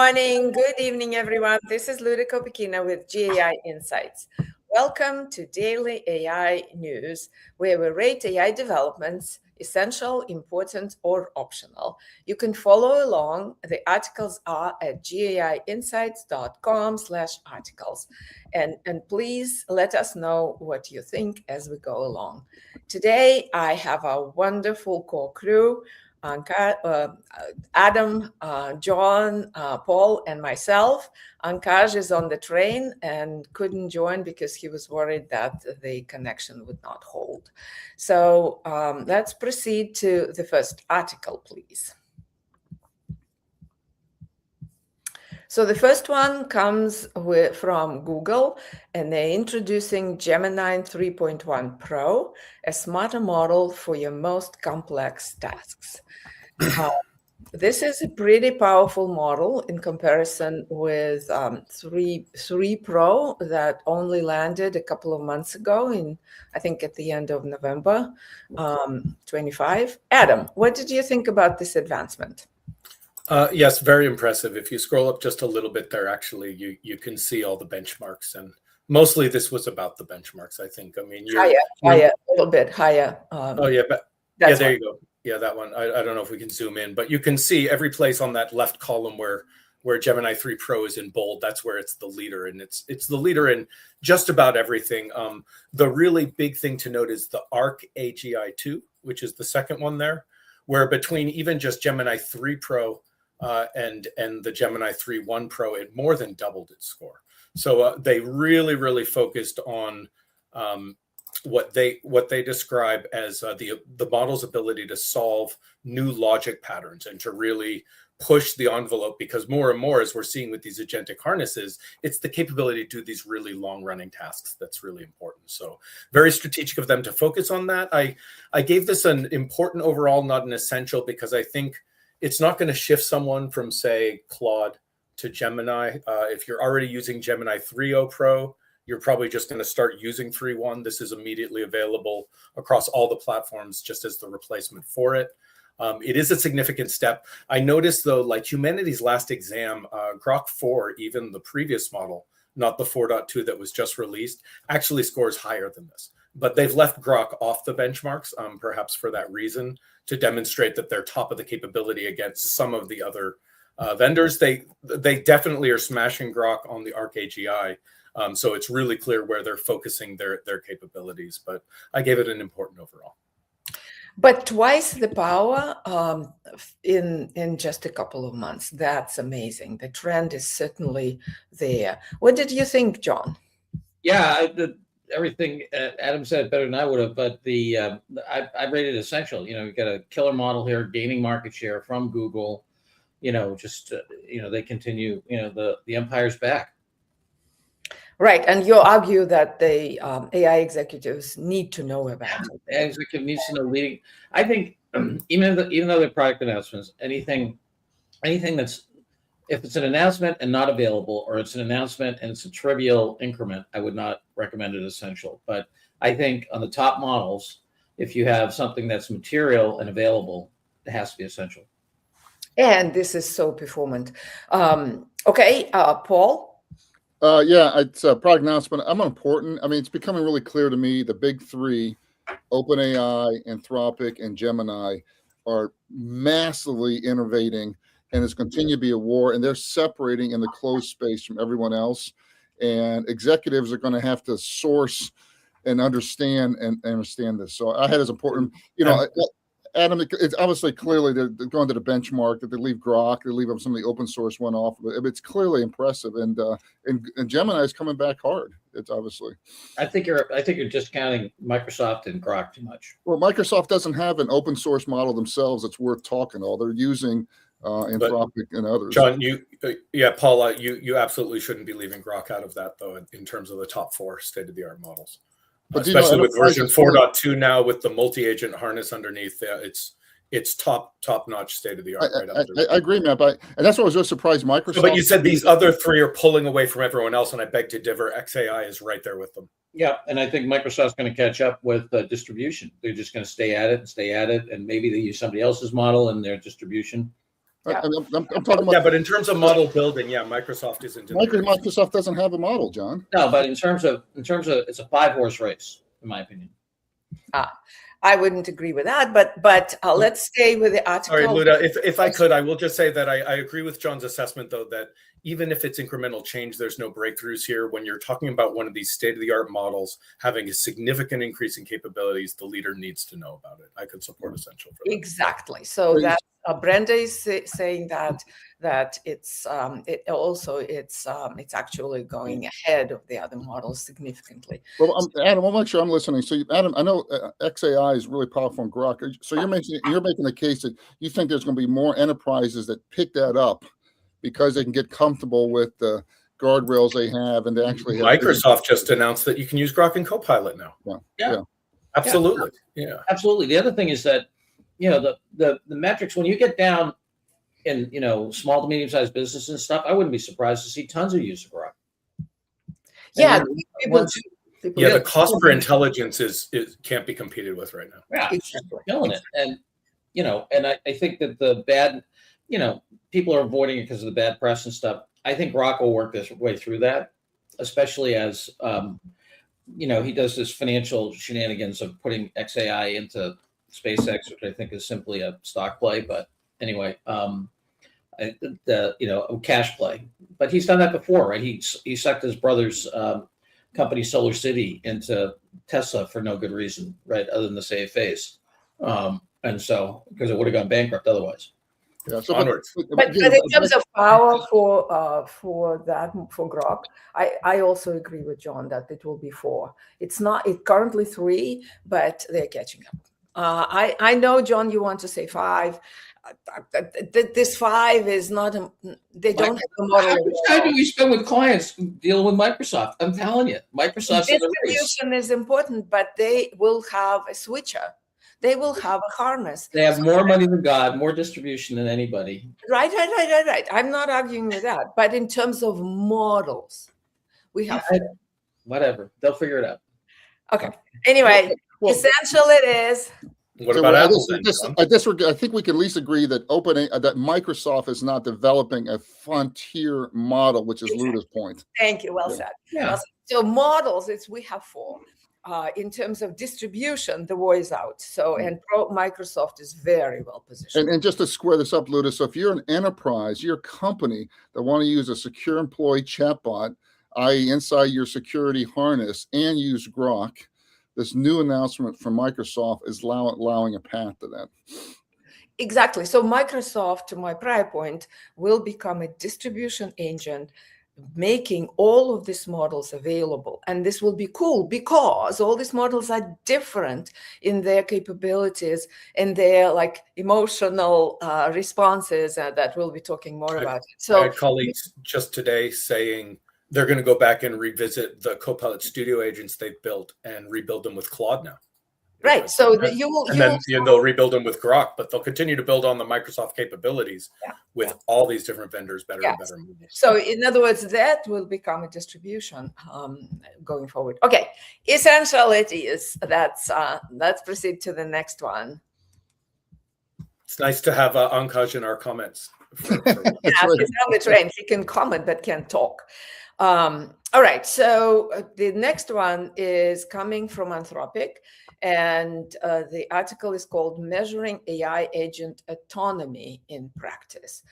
morning, good evening, everyone. This is Luda Kopikina with GAI Insights. Welcome to Daily AI News, where we rate AI developments essential, important, or optional. You can follow along. The articles are at gaiinsights.com/articles. And please let us know what you think as we go along. Today, I have a wonderful core crew. Adam, John, Paul, and myself. Ankaj is on the train and couldn't join because he was worried that the connection would not hold. So let's proceed to the first article, please. So the first one comes from Google, and they're introducing Gemini 3.1 Pro, a smarter model for your most complex tasks. This is a pretty powerful model in comparison with 3 Pro that only landed a couple of months ago I think at the end of November 25. Adam, what did you think about this advancement? Yes, very impressive. If you scroll up just a little bit there, actually, you can see all the benchmarks, and mostly this was about the benchmarks, I think. I mean, higher, a little bit higher. There you go. Yeah, that one. I don't know if we can zoom in, but you can see every place on that left column where Gemini 3 Pro is in bold. That's where it's the leader, and it's the leader in just about everything. The really big thing to note is the Arc AGI 2, which is the second one there, where between even just Gemini 3 Pro and the Gemini 3.1 Pro, it more than doubled its score. So they really focused on what they describe as the model's ability to solve new logic patterns and to really push the envelope, because more and more, as we're seeing with these agentic harnesses, it's the capability to do these really long-running tasks that's really important. So very strategic of them to focus on that. I gave this an important overall, not an essential, because I think it's not going to shift someone from, say, Claude to Gemini. If you're already using Gemini 3.0 Pro, you're probably just going to start using 3.1. This is immediately available across all the platforms just as the replacement for it. It is a significant step. I noticed, though, like humanity's last exam, Grok 4, even the previous model, not the 4.2 that was just released, actually scores higher than this. But they've left Grok off the benchmarks, perhaps for that reason, to demonstrate that they're top of the capability against some of the other vendors. They definitely are smashing Grok on the Arc AGI. So it's really clear where they're focusing their capabilities. But I gave it an important overall. But twice the power in just a couple of months. That's amazing. The trend is certainly there. What did you think, John? Yeah, everything Adam said better than I would have, but I rated it essential. You've got a killer model here, gaining market share from Google. They continue. The empire's back. Right, and you argue that the AI executives need to know about it. Executive needs to know leading. I think even though they're product announcements, anything that's, if it's an announcement and not available, or it's an announcement and it's a trivial increment, I would not recommend it essential. But I think on the top models, if you have something that's material and available, it has to be essential. And this is so performant. Okay, Paul? Yeah, it's a product announcement. I'm important. I mean, it's becoming really clear to me the big three, OpenAI, Anthropic, and Gemini, are massively innovating, and it's continued to be a war, and they're separating in the closed space from everyone else. And executives are going to have to source and understand this. So I had as important, Adam, it's obviously clearly they're going to the benchmark, that they leave Grok, they leave some of the open source one off. But it's clearly impressive, and Gemini is coming back hard. It's obviously. I think you're discounting Microsoft and Grok too much. Well, Microsoft doesn't have an open source model themselves that's worth talking. All they're using Anthropic and others. John, Paula, you absolutely shouldn't be leaving Grok out of that, though, in terms of the top 4 state-of-the-art models. But especially with version 4.2 now, with the multi-agent harness underneath, it's top-notch, state-of-the-art. I agree, Matt. And that's what I was just surprised Microsoft. So, but you said these other 3 are pulling away from everyone else, and I beg to differ. XAI is right there with them. Yeah, and I think Microsoft's going to catch up with distribution. They're just going to stay at it, and maybe they use somebody else's model in their distribution. Yeah. I'm talking about. Yeah, but in terms of model building, Microsoft isn't. Microsoft doesn't have a model, John. No, but in terms of it's a 5-horse race, in my opinion. I wouldn't agree with that, but let's stay with the article. Sorry, Luda, if I could, I will just say that I agree with John's assessment, though, that even if it's incremental change, there's no breakthroughs here. When you're talking about one of these state-of-the-art models having a significant increase in capabilities, the leader needs to know about it. I could support Essential for that. Exactly. So that Brenda is saying that it's actually going ahead of the other models significantly. Well, Adam, I'll make sure I'm listening. So, Adam, I know XAI is really powerful in Grok. So you're making the case that you think there's going to be more enterprises that pick that up because they can get comfortable with the guardrails they have, and they actually have. Microsoft just announced that you can use Grok in Copilot now. Yeah. Absolutely. Yeah. Absolutely. The other thing is that, the metrics, when you get down in, small to medium-sized business and stuff, I wouldn't be surprised to see tons of use of Grok. Yeah. The cost for intelligence is can't be competed with right now. Yeah. Exactly. Killing it. And, and I think that the bad, people are avoiding it because of the bad press and stuff. I think Grok will work this way through that, especially as, he does this financial shenanigans of putting XAI into SpaceX, which I think is simply a stock play. But anyway, a cash play. But he's done that before, right? He sucked his brother's company, Solar City, into Tesla for no good reason, right? Other than to save face. And so, because it would have gone bankrupt otherwise. Yeah, so onwards. But in terms of power for Grok, I also agree with John that it will be 4. It's currently 3, but they're catching up. I know, John, you want to say 5. This 5 is not. They don't have a model. How much time do we spend with clients dealing with Microsoft? I'm telling you, Microsoft's distribution is important, but they will have a switcher. They will have a harness. They have more money than God, more distribution than anybody. Right. I'm not arguing with that. But in terms of models, we have whatever. They'll figure it out. Okay. Anyway, essential it is. What about Apple? I think we can at least agree that that Microsoft is not developing a frontier model, which is Luda's point. Thank you. Well said. Yeah. Well, so models, we have 4. In terms of distribution, the war is out. So, and Microsoft is very well positioned. And just to square this up, Luda, so if you're an enterprise, you're a company that want to use a secure employee chatbot, i.e. inside your security harness, and use Grok, this new announcement from Microsoft is allowing a path to that. Exactly. So Microsoft, to my prior point, will become a distribution agent, making all of these models available. And this will be cool because all these models are different in their capabilities and their emotional responses that we'll be talking more about. So I had colleagues just today saying they're going to go back and revisit the Copilot Studio agents they've built and rebuild them with Claude now. Right. So they'll rebuild them with Grok, but they'll continue to build on the Microsoft capabilities with all these different vendors, better and better. So in other words, that will become a distribution going forward. Okay. Essentialities. Let's proceed to the next one. It's nice to have Ankaj in our comments. He's on the train. He can comment but can't talk. All right. So the next one is coming from Anthropic. And the article is called Measuring AI Agent Autonomy in Practice.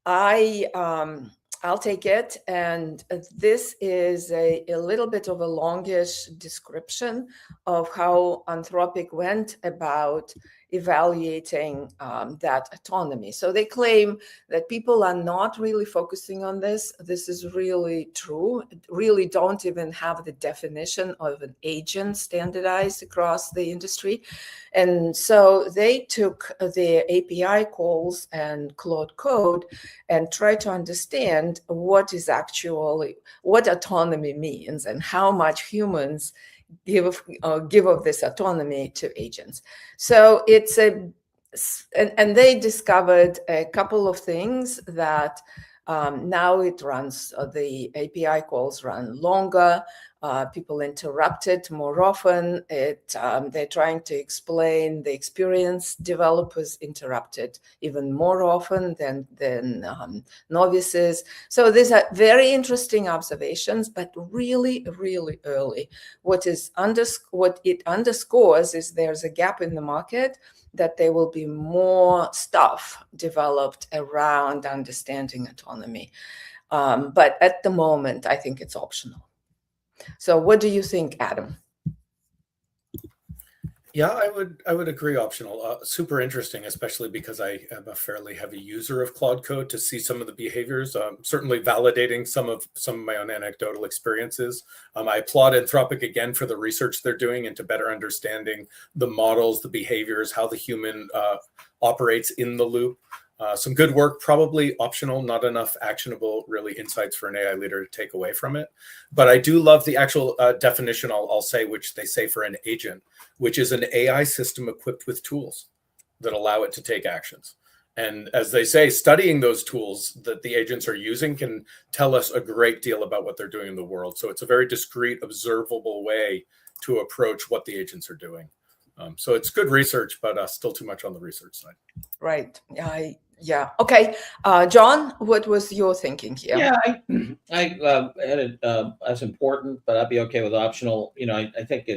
I'll take it. And this is a little bit of a longish description of how Anthropic went about evaluating that autonomy. So they claim that people are not really focusing on this. This is really true. Really don't even have the definition of an agent standardized across the industry. And so they took their API calls and Claude code and tried to understand what autonomy means and how much humans give of this autonomy to agents. So and they discovered a couple of things that now it runs, the API calls run longer. People interrupt it more often. They're trying to explain the experience. Developers interrupt it even more often than novices. So these are very interesting observations, but really, really early. What it underscores is there's a gap in the market, that there will be more stuff developed around understanding autonomy. But at the moment, I think it's optional. So what do you think, Adam? Yeah, I would agree optional. Super interesting, especially because I am a fairly heavy user of Claude Code to see some of the behaviors. Certainly validating some of my own anecdotal experiences. I applaud Anthropic again for the research they're doing into better understanding the models, the behaviors, how the human operates in the loop. Some good work, probably optional, not enough actionable, really insights for an AI leader to take away from it. But I do love the actual definition, I'll say, which they say for an agent, which is an AI system equipped with tools that allow it to take actions. And as they say, studying those tools that the agents are using can tell us a great deal about what they're doing in the world. So it's a very discrete, observable way to approach what the agents are doing. So it's good research, but still too much on the research side. Right. Yeah. Okay. John, what was your thinking here? Yeah, I had it as important, but I'd be okay with optional. I think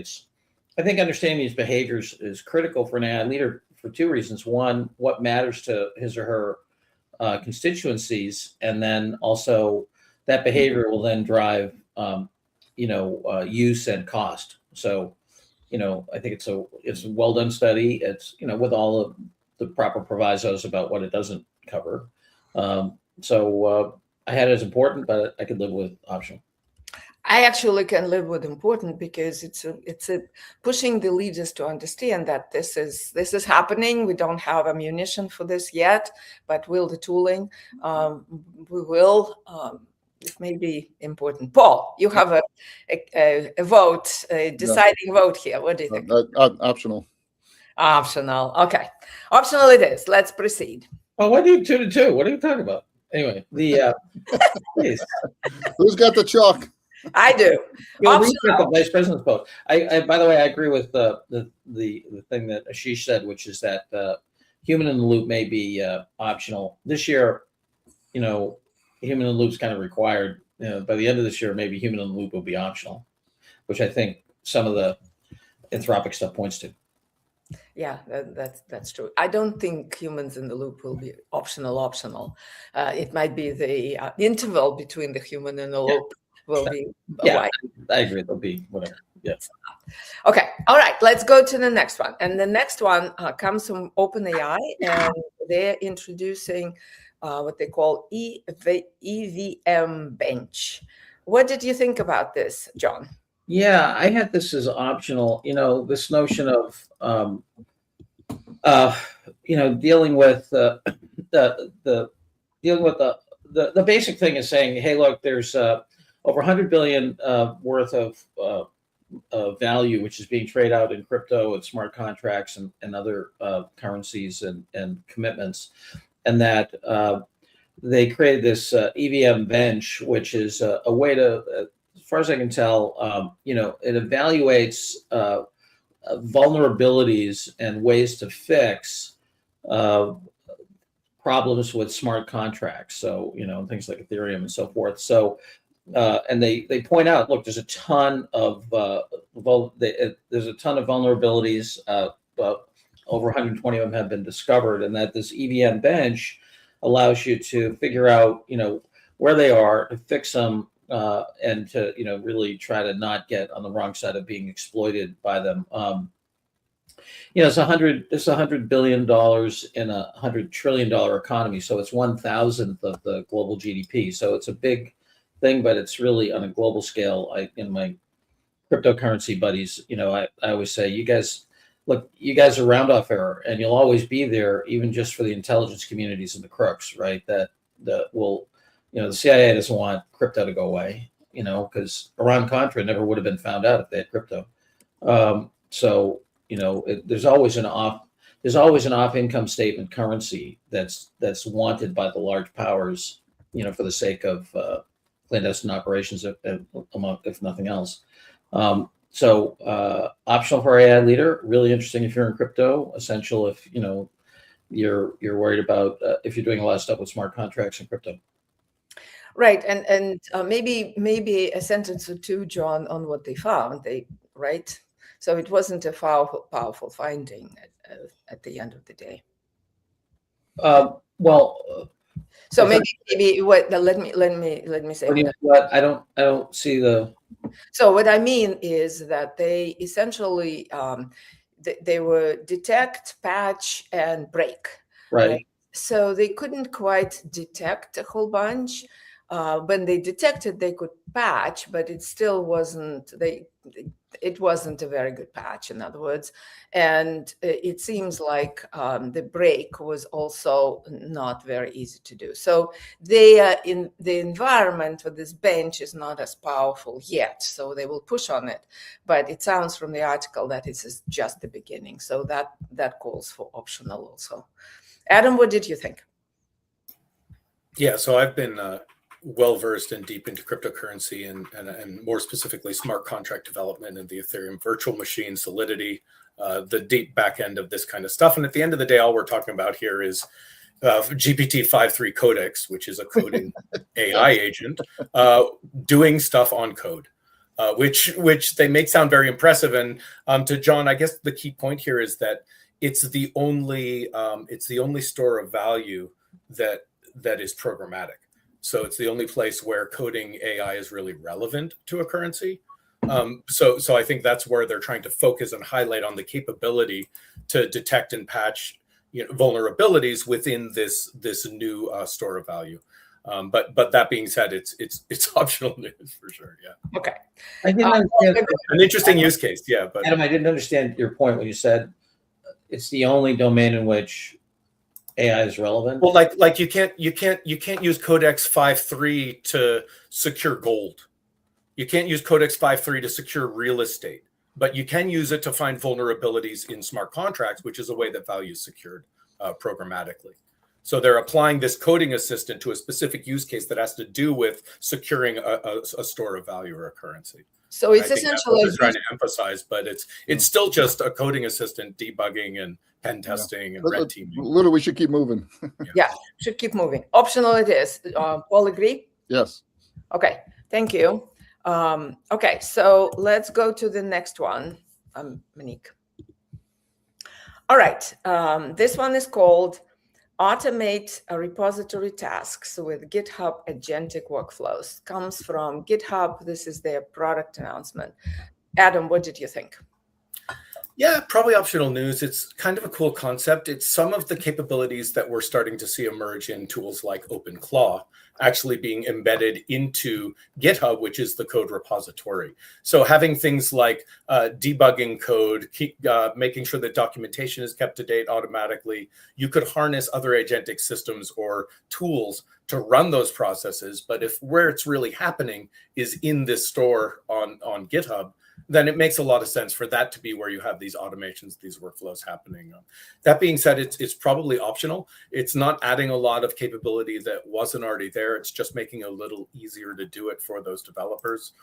understanding these behaviors is critical for an AI leader for two reasons. One, what matters to his or her constituencies, and then also that behavior will then drive, use and cost. So, I think it's a well done study. It's with all of the proper provisos about what it doesn't cover. So I had it as important, but I could live with optional. I actually can live with important because it's pushing the leaders to understand that this is happening. We don't have ammunition for this yet, but will the tooling? We will. It may be important. Paul, you have a vote, a deciding vote here. What do you think? Optional. Optional. Okay, optional it is. Let's proceed. Oh, why do you 2-2? What are you talking about? Anyway, please. Who's got the chalk? I do. You'll read the vice president's vote. I by the way, I agree with the thing that Ashish said, which is that human in the loop may be optional this year. Human in the loop is kind of required. By the end of this year, maybe human in the loop will be optional, which I think some of the Anthropic stuff points to. Yeah, that's true. I don't think humans in the loop will be optional. It might be the interval between the human and the loop will be wide. I agree. There'll be whatever. Yes. Okay. All right. Let's go to the next one. And the next one comes from OpenAI, and they're introducing what they call EVM bench. What did you think about this, John? Yeah, I had this as optional. This notion of dealing with the basic thing is saying, hey, look, there's over 100 billion worth of value, which is being traded out in crypto and smart contracts and other currencies and commitments, and that they created this EVM bench, which is a way to, as far as I can tell, it evaluates vulnerabilities and ways to fix problems with smart contracts. So, things like Ethereum and so forth. So, and they point out, look, there's a ton of vulnerabilities. Over 120 of them have been discovered, and that this EVM bench allows you to figure out, where they are, to fix them, and to, really try to not get on the wrong side of being exploited by them. It's $100 billion in a $100 trillion economy, so it's 1/1000th of the global GDP. So it's a big thing, but it's really on a global scale. In my cryptocurrency buddies, I always say, you guys are round off error, and you'll always be there, even just for the intelligence communities and the crooks, right? The CIA doesn't want crypto to go away, because Iran-Contra never would have been found out if they had crypto. So there's always an off income statement currency that's wanted by the large powers, for the sake of clandestine operations, if nothing else. So optional for AI leader, really interesting if you're in crypto, essential if you're worried about if you're doing a lot of stuff with smart contracts in crypto. Right, and maybe a sentence or two, John, on what they found. Right, so it wasn't a powerful finding at the end of the day. So maybe what? Let me say. I don't see the. So what I mean is that they essentially they were detect, patch, and break. Right. So they couldn't quite detect a whole bunch. When they detected, they could patch, but it still wasn't. It wasn't a very good patch, in other words. And it seems like the break was also not very easy to do. So in the environment for this bench is not as powerful yet. So they will push on it. But it sounds from the article that it is just the beginning. So that calls for optional also. Adam, what did you think? Yeah, so I've been well-versed and deep into cryptocurrency and more specifically smart contract development and the Ethereum virtual machine, Solidity, the deep back end of this kind of stuff. And at the end of the day, all we're talking about here is GPT-5.3 Codex, which is a coding AI agent, doing stuff on code, which they make sound very impressive. And to John, I guess the key point here is that it's the only store of value that is programmatic. So it's the only place where coding AI is really relevant to a currency. So I think that's where they're trying to focus and highlight on the capability to detect and patch vulnerabilities within this new store of value. But that being said, it's optional news for sure. Yeah. Okay. I didn't understand an interesting use case. Yeah, but Adam, I didn't understand your point when you said it's the only domain in which AI is relevant. Well, like you can't use Codex 5.3 to secure gold. You can't use Codex 5.3 to secure real estate, but you can use it to find vulnerabilities in smart contracts, which is a way that value is secured programmatically. So they're applying this coding assistant to a specific use case that has to do with securing a store of value or a currency. So it's essentially trying to emphasize, but it's still just a coding assistant debugging and pen testing and red teaming. Literally, we should keep moving. Yeah, should keep moving. Optional it is. All agree? Yes. Okay, thank you. Okay, so let's go to the next one, Monique. All right, this one is called Automate Repository Tasks with GitHub Agentic Workflows. Comes from GitHub. This is their product announcement. Adam, what did you think? Yeah, probably optional news. It's kind of a cool concept. It's some of the capabilities that we're starting to see emerge in tools like OpenClaw actually being embedded into GitHub, which is the code repository. So having things like debugging code, making sure that documentation is kept to date automatically. You could harness other agentic systems or tools to run those processes. But if where it's really happening is in this store on GitHub, then it makes a lot of sense for that to be where you have these automations, these workflows happening. That being said, it's probably optional. It's not adding a lot of capability that wasn't already there. It's just making it a little easier to do it for those developers.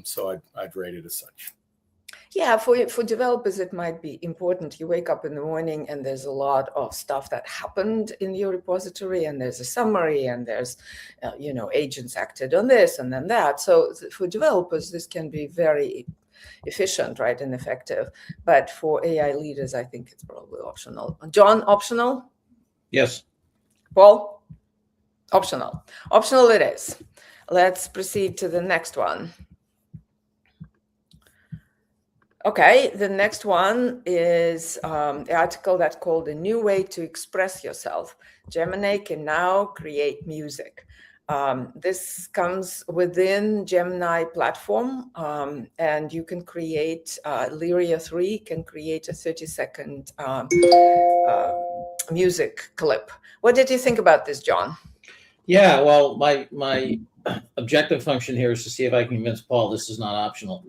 So I'd rate it as such. Yeah, for developers, it might be important. You wake up in the morning and there's a lot of stuff that happened in your repository, and there's a summary, and there's, agents acted on this and then that. So for developers, this can be very efficient, right, and effective. But for AI leaders, I think it's probably optional. John, optional? Yes. Paul? Optional. Optional it is. Let's proceed to the next one. Okay, the next one is the article that's called A New Way to Express Yourself. Gemini can now create music. This comes within Gemini platform, and you can create, Lyria 3 can create a 30-second music clip. What did you think about this, John? Yeah, well, my objective function here is to see if I can convince Paul this is not optional.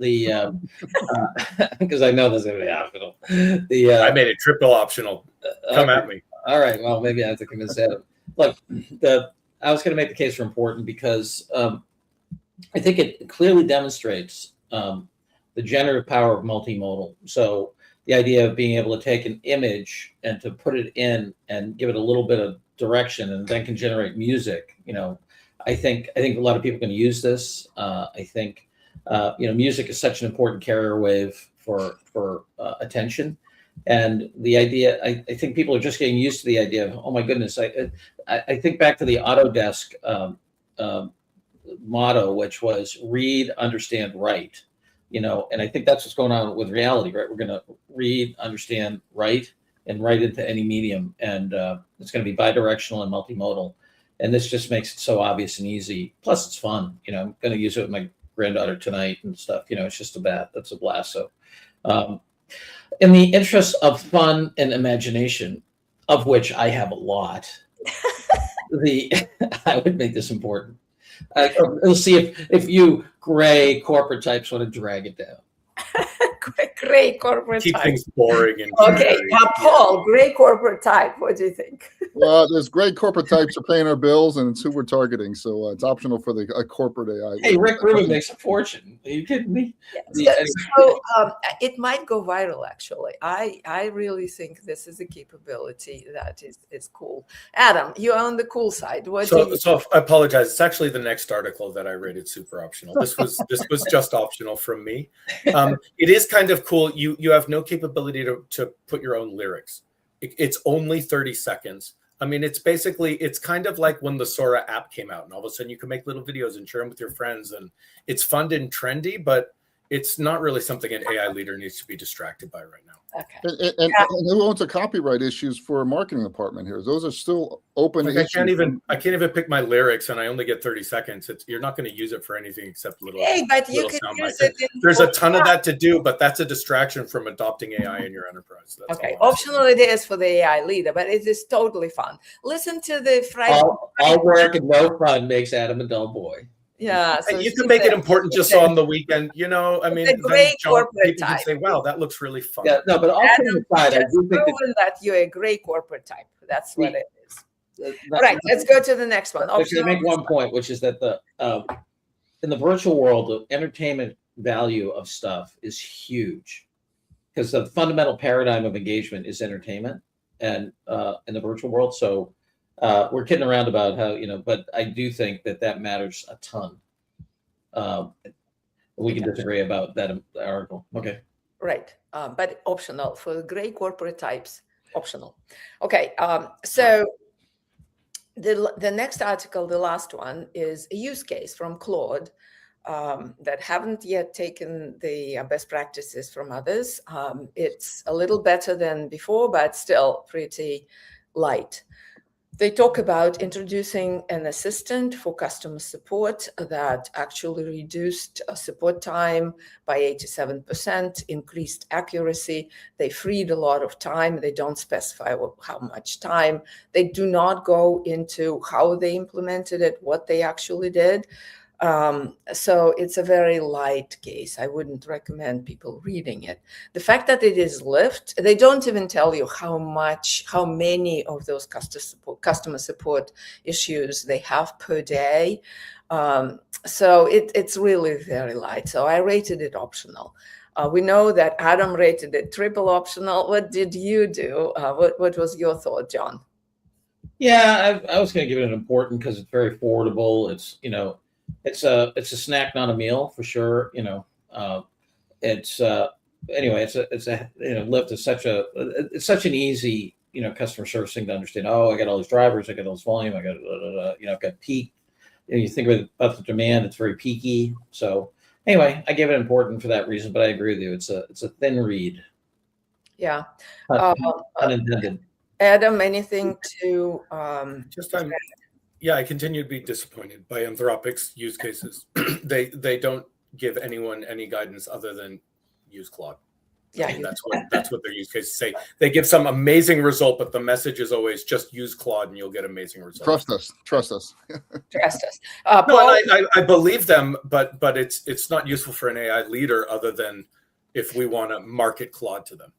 Because I know this is going to be optional. I made it triple optional. Come at me. All right. Well, maybe I have to convince Adam. Look, I was going to make the case for important because I think it clearly demonstrates the generative power of multimodal. So the idea of being able to take an image and to put it in and give it a little bit of direction, and then can generate music. I think a lot of people can use this. I think music is such an important carrier wave for attention, and the idea. I think people are just getting used to the idea of, oh my goodness. I think back to the Autodesk motto, which was read, understand, write. And I think that's what's going on with reality, right? We're going to read, understand, write, and write into any medium, and it's going to be bidirectional and multimodal. And this just makes it so obvious and easy. Plus, it's fun. I'm going to use it with my granddaughter tonight and stuff. It's just that's a blast. So, in the interest of fun and imagination, of which I have a lot, I would make this important. We'll see if you gray corporate types want to drag it down. Gray corporate Keep type. things boring. And okay, Paul, gray corporate type. What do you think? Well, there's gray corporate types are paying our bills, and it's who we're targeting. So it's optional for the corporate AI. Hey, Rick Rubin makes a fortune. Are you kidding me? So it might go viral, actually. I really think this is a capability that is cool. Adam, you're on the cool side. So I apologize. It's actually the next article that I rated super optional. This was just optional from me. It is kind of cool. You have no capability to put your own lyrics. It's only 30 seconds. I mean, it's kind of like when the Sora app came out, and all of a sudden you can make little videos and share them with your friends, and it's fun and trendy, but it's not really something an AI leader needs to be distracted by right now. Okay. And who owns the copyright issues for a marketing department here? Those are still open. Like I can't even pick my lyrics, and I only get 30 seconds. You're not going to use it for anything except little. Hey, but you can use it. There's a ton of that to do, but that's a distraction from adopting AI in your enterprise. That's okay, optional it is for the AI leader, but it is totally fun. Listen to the Friday. All work and no fun makes Adam a dull boy. Yeah, so you can make it important just on the weekend, I mean, people can say, wow, that looks really fun. Yeah, no, but all kidding aside, I do think that you're a gray corporate type. That's what it is. Right, let's go to the next one. Can I make one point, which is that in the virtual world, the entertainment value of stuff is huge, because the fundamental paradigm of engagement is entertainment, and in the virtual world. So we're kidding around about how, but I do think that matters a ton. We can disagree about that article. Okay. Right. But optional for the gray corporate types, optional. Okay. So the next article, the last one, is a use case from Claude that haven't yet taken the best practices from others. It's a little better than before, but still pretty light. They talk about introducing an assistant for customer support that actually reduced support time by 87%, increased accuracy. They freed a lot of time. They don't specify how much time. They do not go into how they implemented it, what they actually did. So it's a very light case. I wouldn't recommend people reading it. The fact that it is Lyft, they don't even tell you how many of those customer support issues they have per day. So it's really very light. So I rated it optional. We know that Adam rated it triple optional. What did you do? What was your thought, John? Yeah, I was going to give it an important because it's very affordable. It's, it's a snack, not a meal, for sure. It's anyway. It's a Lyft is such an easy customer service thing to understand. Oh, I got all these drivers, I got all this volume, I got I've got peak. You think about the demand; it's very peaky. So anyway, I give it important for that reason. But I agree with you. It's a thin read. Yeah, unintended. Adam, anything to Yeah, I continue to be disappointed by Anthropic's use cases. They don't give anyone any guidance other than use Claude. Yeah, and that's what their use cases say. They give some amazing result, but the message is always just use Claude and you'll get amazing results. Trust us. Trust us. No, I believe them, but it's not useful for an AI leader other than if we want to market Claude to them.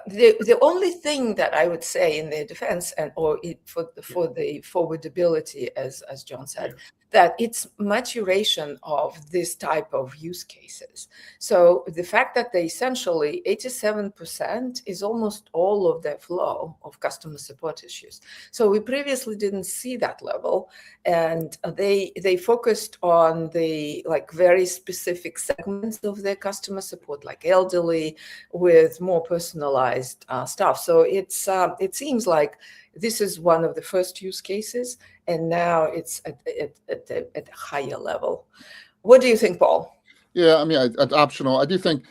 The only thing that I would say in their defense, for the forwardability, as John said, that it's maturation of this type of use cases. So the fact that they essentially 87% is almost all of the flow of customer support issues. So we previously didn't see that level, and they focused on the like very specific segments of their customer support, like elderly, with more personalized stuff. So it seems like this is one of the first use cases, and now it's at a higher level. What do you think, Paul? Yeah, I mean, it's optional. I think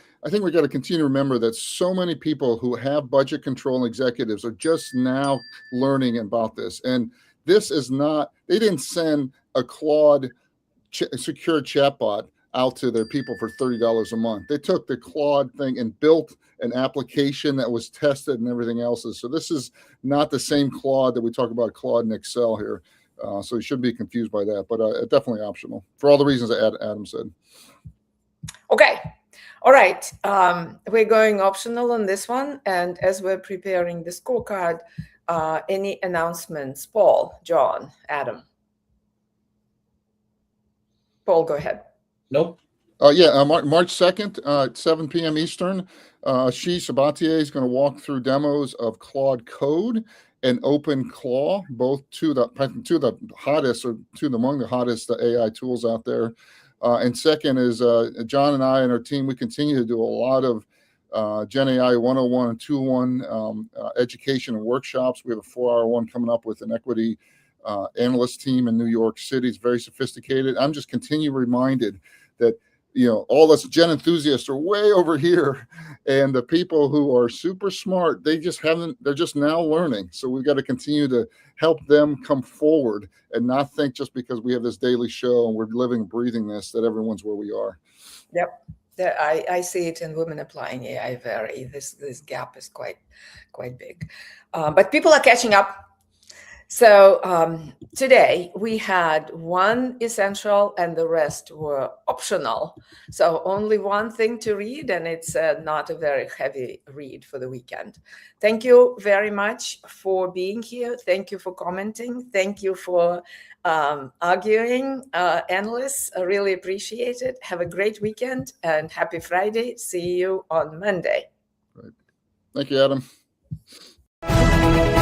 we got to continue to remember that so many people who have budget control executives are just now learning about this. And this is not, they didn't send a Claude secure chatbot out to their people for $30 a month. They took the Claude thing and built an application that was tested and everything else. So this is not the same Claude that we talk about, Claude in Excel here. So you shouldn't be confused by that, but definitely optional for all the reasons that Adam said. Okay. All right. We're going optional on this one. And as we're preparing the scorecard, any announcements? Paul, John, Adam? Paul, go ahead. Nope. March 2nd at 7 p.m. Eastern, Sabatier is going to walk through demos of Claude Code and OpenClaw, both two of the hottest, or among the hottest AI tools out there. And second is John and I and our team, we continue to do a lot of Gen AI 101 and 201 education and workshops. We have a 4-hour one coming up with an equity analyst team in New York City. It's very sophisticated. I'm just continue reminded that, all us Gen enthusiasts are way over here, and the people who are super smart, they're just now learning. So we've got to continue to help them come forward and not think just because we have this daily show and we're living and breathing this, that everyone's where we are. Yep. I see it in women applying AI vary. This gap is quite big. But people are catching up. So today we had one essential and the rest were optional. So only one thing to read, and it's not a very heavy read for the weekend. Thank you very much for being here. Thank you for commenting. Thank you for arguing, analysts. I really appreciate it. Have a great weekend and happy Friday. See you on Monday. Right. Thank you, Adam.